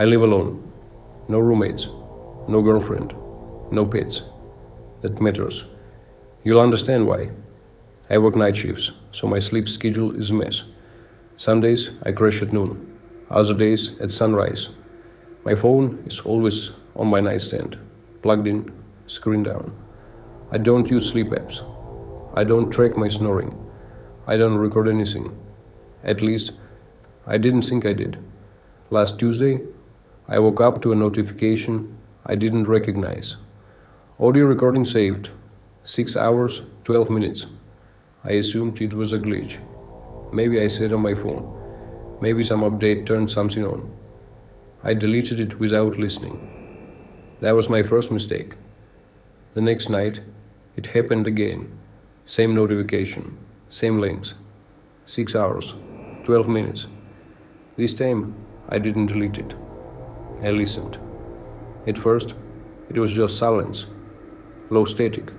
I live alone. No roommates. No girlfriend. No pets. That matters. You'll understand why. I work night shifts, so my sleep schedule is a mess. Some days I crash at noon. Other days at sunrise. My phone is always on my nightstand, plugged in, screen down. I don't use sleep apps. I don't track my snoring. I don't record anything. At least, I didn't think I did. Last Tuesday, I woke up to a notification I didn't recognize. Audio recording saved. 6 hours, 12 minutes. I assumed it was a glitch. Maybe I said on my phone. Maybe some update turned something on. I deleted it without listening. That was my first mistake. The next night, it happened again. Same notification, same links. 6 hours, 12 minutes. This time, I didn't delete it. I listened. At first, it was just silence, low static,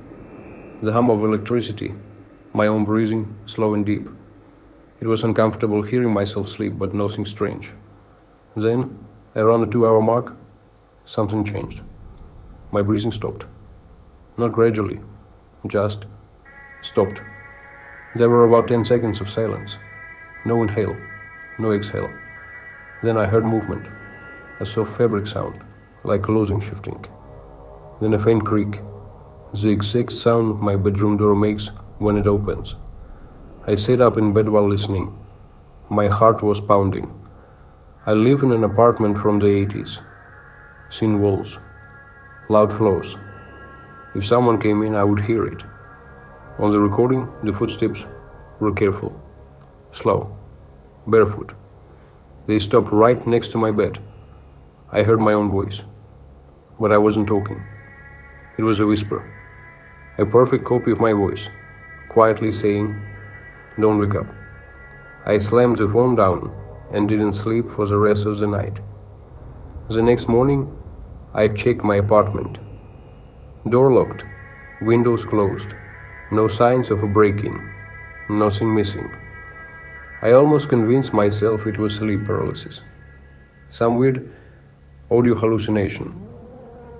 the hum of electricity, my own breathing, slow and deep. It was uncomfortable hearing myself sleep, but nothing strange. Then, around the 2-hour mark, something changed. My breathing stopped. Not gradually, just stopped. There were about 10 seconds of silence. No inhale, no exhale. Then I heard movement, a soft fabric sound, like clothing shifting. Then a faint creak, the exact sound my bedroom door makes when it opens. I sat up in bed while listening. My heart was pounding. I live in an apartment from the 80s. Thin walls, loud floors. If someone came in, I would hear it. On the recording, the footsteps were careful, slow, barefoot. They stopped right next to my bed. I heard my own voice, but I wasn't talking. It was a whisper, a perfect copy of my voice, quietly saying, "Don't wake up." I slammed the phone down and didn't sleep for the rest of the night. The next morning, I checked my apartment. Door locked, windows closed, no signs of a break-in, nothing missing. I almost convinced myself it was sleep paralysis. Some weird audio hallucination.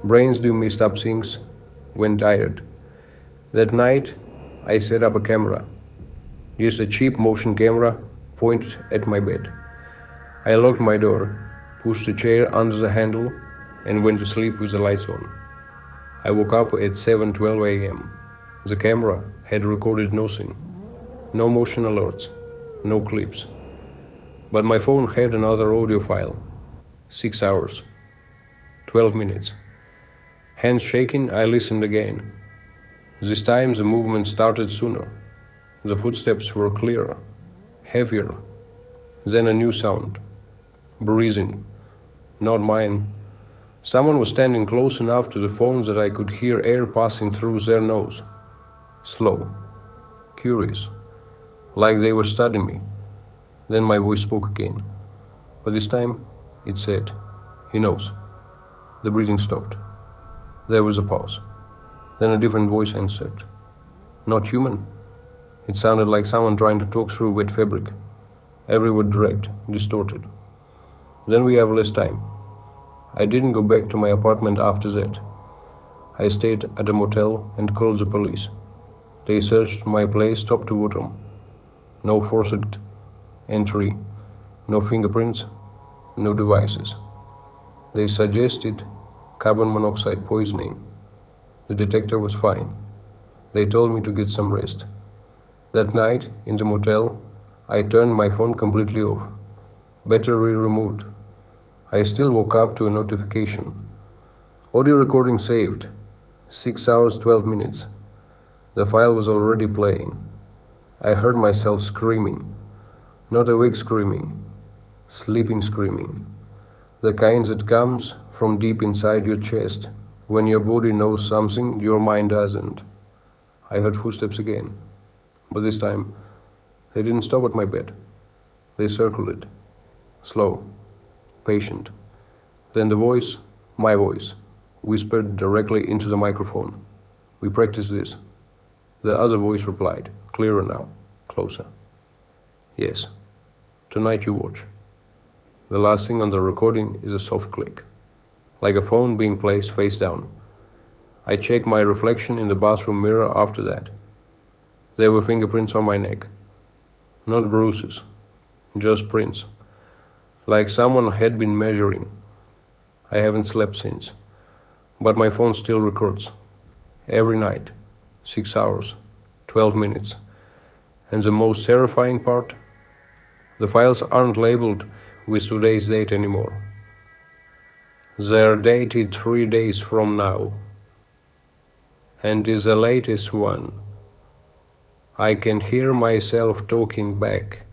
Brains do messed up things when tired. That night, I set up a camera. Used a cheap motion camera pointed at my bed. I locked my door, pushed a chair under the handle, and went to sleep with the lights on. I woke up at 7:12 a.m. The camera had recorded nothing. No motion alerts, no clips. But my phone had another audio file. 6 hours, 12 minutes. Hands shaking, I listened again. This time the movement started sooner. The footsteps were clearer, heavier. Then a new sound. Breathing. Not mine. Someone was standing close enough to the phone that I could hear air passing through their nose. Slow. Curious. Like they were studying me. Then my voice spoke again. But this time, it said, "He knows." The breathing stopped. There was a pause. Then a different voice answered. Not human. It sounded like someone trying to talk through wet fabric. Every word dragged, distorted. Then we have less time. I didn't go back to my apartment after that. I stayed at a motel and called the police. They searched my place top to bottom. No forced entry, no fingerprints, no devices. They suggested carbon monoxide poisoning. The detector was fine. They told me to get some rest. That night, in the motel, I turned my phone completely off. Battery removed. I still woke up to a notification. Audio recording saved. 6 hours, 12 minutes. The file was already playing. I heard myself screaming. Not awake screaming. Sleeping screaming. The kind that comes from deep inside your chest when your body knows something your mind doesn't. I heard footsteps again. But this time, they didn't stop at my bed. They circled it. Slow. Patient. Then the voice, my voice, whispered directly into the microphone. We practiced this. The other voice replied, clearer now, closer. Yes, tonight you watch. The last thing on the recording is a soft click, like a phone being placed face down. I checked my reflection in the bathroom mirror after that. There were fingerprints on my neck. Not bruises, just prints. Like someone had been measuring. I haven't slept since. But my phone still records. Every night. 6 hours. 12 minutes. And the most terrifying part? The files aren't labeled with today's date anymore. They're dated 3 days from now. And is the latest one. I can hear myself talking back.